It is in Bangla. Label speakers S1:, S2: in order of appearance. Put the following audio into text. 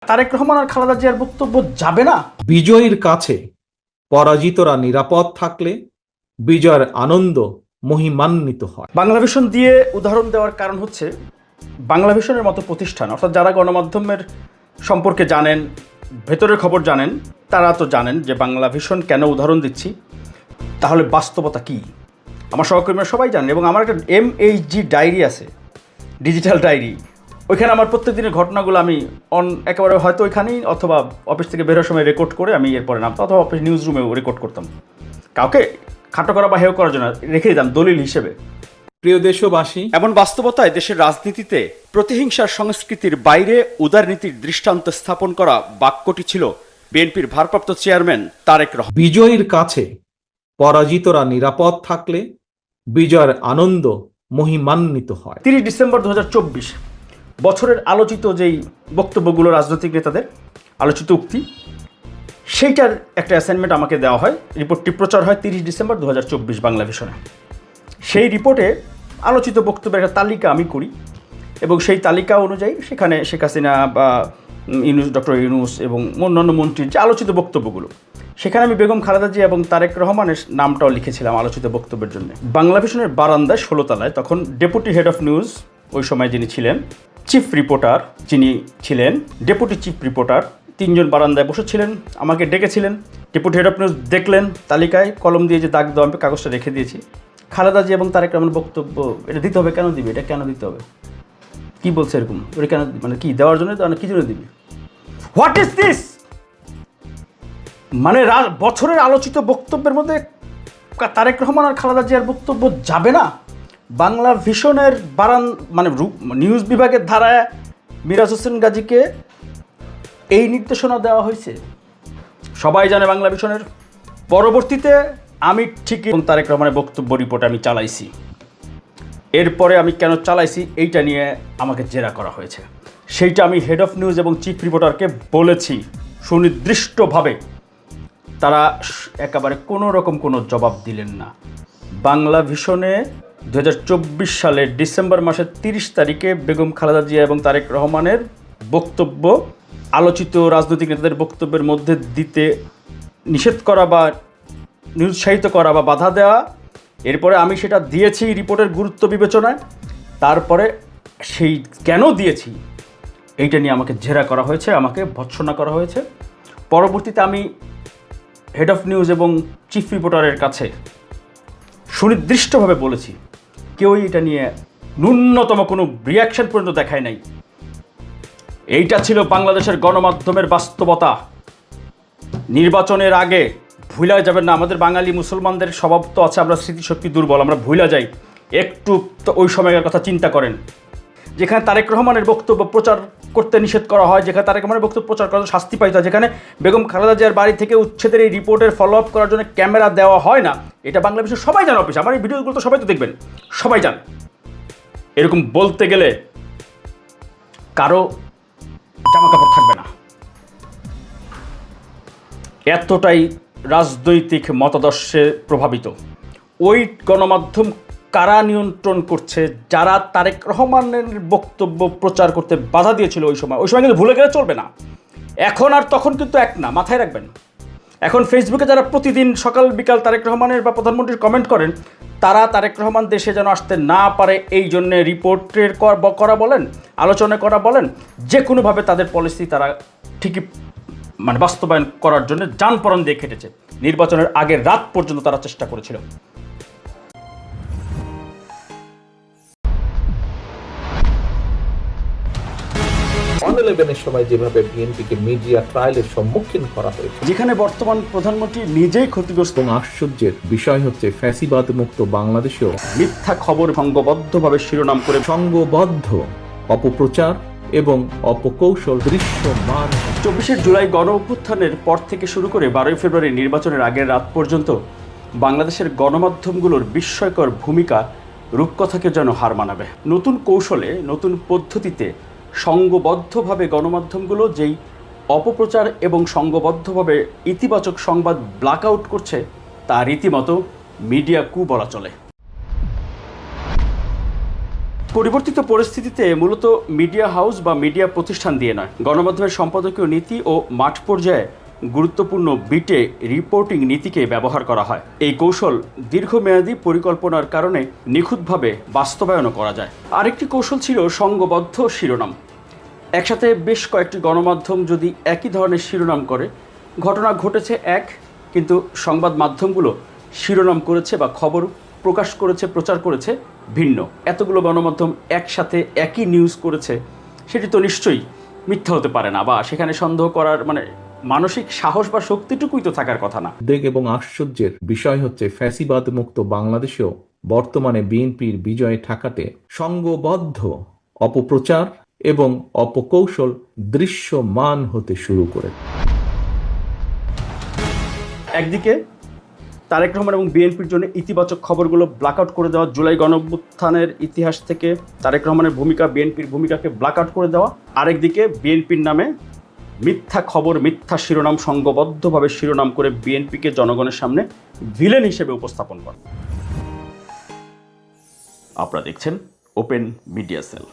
S1: তারেক রহমান আর খালেদা জিয়ার বক্তব্য যাবে না।
S2: বিজয়ীর কাছে পরাজিতরা নিরাপদ থাকলে বিজয়ের আনন্দ মহিমান্বিত হয়।
S1: বাংলাভিশন দিয়ে উদাহরণ দেওয়ার কারণ হচ্ছে বাংলাভিশনের মতো প্রতিষ্ঠান, অর্থাৎ যারা গণমাধ্যমের সম্পর্কে জানেন, ভেতরের খবর জানেন, তারা তো জানেন যে বাংলাভিশন কেন উদাহরণ দিচ্ছি, তাহলে বাস্তবতা কি আমার সহকর্মীরা সবাই জানেন। এবং আমার একটা MHG ডায়েরি আছে, ডিজিটাল ডায়েরি। ওইখানে আমার প্রত্যেক দিনের ঘটনাগুলো আমি একেবারে হয়তো ওইখানেই অথবা অফিস থেকে বেরোর সময় রেকর্ড করে আমি এরপরে নামতাম, অথবা অফিস নিউজ রুমেও রেকর্ড করতাম, কাউকে খাটো করা বা হেয় করার জন্য রেখে দিতাম দলিল হিসেবে।
S2: প্রিয় দেশবাসী,
S1: এমন বাস্তবতায় দেশের রাজনীতিতে প্রতিহিংসার সংস্কৃতির বাইরে উদারনীতির দৃষ্টান্ত স্থাপন করা বাক্যটি ছিল বিএনপির ভারপ্রাপ্ত চেয়ারম্যান তারেক রহমান।
S2: বিজয়ীর কাছে পরাজিতরা নিরাপদ থাকলে বিজয়ের আনন্দ মহিমান্বিত হয়।
S1: 30 ডিসেম্বর 2024 বছরের আলোচিত যেই বক্তব্যগুলো রাজনৈতিক নেতাদের আলোচিত উক্তি, সেইটার একটা অ্যাসাইনমেন্ট আমাকে দেওয়া হয়। রিপোর্টটি প্রচার হয় 30 ডিসেম্বর 2024 বাংলাভিশনে। সেই রিপোর্টে আলোচিত বক্তব্যের একটা তালিকা আমি করি এবং সেই তালিকা অনুযায়ী সেখানে শেখ হাসিনা বা ডক্টর ইউনূস এবং অন্যান্য মন্ত্রীর যে আলোচিত বক্তব্যগুলো, সেখানে আমি বেগম খালেদা জিয়া এবং তারেক রহমানের নামটাও লিখেছিলাম আলোচিত বক্তব্যের জন্য। বাংলাভিশনের বারান্দায় 16 তলায় তখন ডেপুটি হেড অফ নিউজ ওই সময় যিনি ছিলেন, চিফ রিপোর্টার যিনি ছিলেন, ডেপুটি চিফ রিপোর্টার, 3 জন বারান্দায় বসেছিলেন, আমাকে ডেকেছিলেন। ডেপুটি হেড অফ নিউজ দেখলেন তালিকায় কলম দিয়ে যে দাগ দেওয়া, আমি কাগজটা রেখে দিয়েছি। খালেদা জিয়া এবং তারেক রহমানের বক্তব্য এটা দিতে হবে, কেন দিবে, এটা কেন দিতে হবে, কি বলছে এরকম, ওটা কেন, মানে কি দেওয়ার জন্য, কি জন্য দিবি, হোয়াট ইজ দিস? মানে বছরের আলোচিত বক্তব্যের মধ্যে তারেক রহমান আর খালেদা জিয়ার বক্তব্য যাবে না। বাংলাভিশনের নিউজ বিভাগের ধারায় মিরাজ হোসেন গাজীকে এই নির্দেশনা দেওয়া হয়েছে। সবাই জানে বাংলাভিশনের। পরবর্তীতে আমি ঠিকই তারেক রহমানের বক্তব্য রিপোর্ট আমি চালাইছি। এরপরে আমি কেন চালাইছি এইটা নিয়ে আমাকে জেরা করা হয়েছে। সেইটা আমি হেড অফ নিউজ এবং চিফ রিপোর্টারকে বলেছি সুনির্দিষ্টভাবে। তারা একেবারে কোনো রকম কোনো জবাব দিলেন না। বাংলাভিশনে 2024 সালের ডিসেম্বর মাসের 30 তারিখে বেগম খালেদা জিয়া এবং তারেক রহমানের বক্তব্য আলোচিত রাজনৈতিক নেতাদের বক্তব্যের মধ্যে দিতে নিষেধ করা বা নিরুৎসাহিত করা বা বাধা দেওয়া, এরপরে আমি সেটা দিয়েছি রিপোর্টের গুরুত্ব বিবেচনায়। তারপরে সেই কেন দিয়েছি এইটা নিয়ে আমাকে জেরা করা হয়েছে, আমাকে ভৎসনা করা হয়েছে। পরবর্তীতে আমি হেড অফ নিউজ এবং চিফ রিপোর্টারের কাছে সুনির্দিষ্টভাবে বলেছি, কেউই এটা নিয়ে ন্যূনতম কোনো রিয়াকশন পর্যন্ত দেখায় নাই। এইটা ছিল বাংলাদেশের গণমাধ্যমের বাস্তবতা। নির্বাচনের আগে ভুলা যাবেন না, আমাদের বাঙালি মুসলমানদের স্বভাব তো আছে, আমরা স্মৃতিশক্তি দুর্বল, আমরা ভুলা যাই। একটু তো ওই সময়ের কথা চিন্তা করেন, যেখানে তারেক রহমানের বক্তব্য প্রচার করতে নিষেধ করা হয়, যেখানে তারেক রহমানের বক্তব্য প্রচার করার শাস্তি পাইতে হয়, যেখানে বেগম খালেদা জিয়ার বাড়ি থেকে উচ্ছেদের এই রিপোর্টের ফলো আপ করার জন্য ক্যামেরা দেওয়া হয় না, এটা বাংলাদেশের সবাই জানে। অফিস আমার এই ভিডিওগুলো তো সবাই তো দেখবেন, সবাই জান। এরকম বলতে গেলে কারো জামা কাপড় থাকবে না। এতটাই রাজনৈতিক মতাদর্শে প্রভাবিত। ওই গণমাধ্যম কারা নিয়ন্ত্রণ করছে? যারা তারেক রহমানের বক্তব্য প্রচার করতে বাধা দিয়েছিল ওই সময় কিন্তু ভুলে গেলে চলবে না। এখন আর তখন কিন্তু এক না, মাথায় রাখবেন। এখন ফেসবুকে যারা প্রতিদিন সকাল বিকাল তারেক রহমানের বা প্রধানমন্ত্রীর কমেন্ট করেন, তারা তারেক রহমান দেশে যেন আসতে না পারে এই জন্যে রিপোর্টের করা বলেন, আলোচনা করা বলেন, যে কোনোভাবে তাদের পলিসি তারা ঠিকই বাস্তবায়ন করার জন্য জানপরণ দিয়ে খেটেছে। নির্বাচনের আগের রাত পর্যন্ত তারা চেষ্টা করেছিল।
S2: সময় যেভাবে বিএনপিকে মিডিয়া ট্রায়ালের সম্মুখীন করা হয়েছে,
S1: যেখানে বর্তমান প্রধানমন্ত্রী নিজেই ক্ষতিগ্রস্ত।
S2: এবং আশ্চর্যের বিষয় হচ্ছে ফ্যাসিবাদ মুক্ত বাংলাদেশেও
S1: মিথ্যা খবর সংঘবদ্ধভাবে শিরোনাম করে
S2: সংঘবদ্ধ অপপ্রচার এবং অপকৌশল দৃশ্যমান।
S1: 24 জুলাই গণ অভ্যুত্থানের পর থেকে শুরু করে 12 ফেব্রুয়ারি নির্বাচনের আগের রাত পর্যন্ত বাংলাদেশের গণমাধ্যমগুলোর বিস্ময়কর ভূমিকা রূপকথাকে যেন হার মানাবে। নতুন কৌশলে, নতুন পদ্ধতিতে সংঘবদ্ধভাবে গণমাধ্যমগুলো যেই অপপ্রচার এবং সংঘবদ্ধভাবে ইতিবাচক সংবাদ ব্ল্যাকআউট করছে, তা রীতিমতো মিডিয়া কু বলা চলে। পরিবর্তিত পরিস্থিতিতে মূলত মিডিয়া হাউস বা মিডিয়া প্রতিষ্ঠান দিয়ে নয়, গণমাধ্যমের সম্পাদকীয় নীতি ও মাঠ পর্যায়ে গুরুত্বপূর্ণ বিটে রিপোর্টিং নীতিকে ব্যবহার করা হয়। এই কৌশল দীর্ঘমেয়াদী পরিকল্পনার কারণে নিখুঁতভাবে বাস্তবায়নও করা যায়। আরেকটি কৌশল ছিল সংঘবদ্ধ শিরোনাম। একসাথে বেশ কয়েকটি গণমাধ্যম যদি একই ধরনের শিরোনাম করে, ঘটনা ঘটেছে এক, কিন্তু সংবাদ মাধ্যমগুলো শিরোনাম করেছে বা খবর প্রকাশ করেছে, প্রচার করেছে ভিন্ন। এতগুলো গণমাধ্যম একসাথে একই নিউজ করেছে, সেটি তো নিশ্চয়ই মিথ্যা হতে পারে না, বা সেখানে সন্দেহ করার মানসিক সাহস বা শক্তিটুকুই তো থাকার কথা না।
S2: উদ্বেগ এবং আশ্চর্যের বিষয় হচ্ছে ফ্যাসিবাদ মুক্ত বাংলাদেশেও বর্তমানে বিএনপির বিজয় ঠেকাতে সংঘবদ্ধ অপপ্রচার এবং অপকৌশল দৃশ্যমান হতে শুরু করে।
S1: একদিকে তারেক রহমান এবং বিএনপির জন্য ইতিবাচক খবরগুলো ব্ল্যাকআউট করে দেওয়া, জুলাই গণঅভ্যুত্থানের ইতিহাস থেকে তারেক রহমানের ভূমিকা, বিএনপির ভূমিকাকে ব্ল্যাকআউট করে দেওয়া। আরেকদিকে বিএনপির নামে মিথ্যা খবর, মিথ্যা শিরোনাম, সংঘবদ্ধভাবে শিরোনাম করে বিএনপিকে জনগণের সামনে ভিলেন হিসেবে উপস্থাপন করা। আপনারা দেখছেন ওপেন মিডিয়া সেল।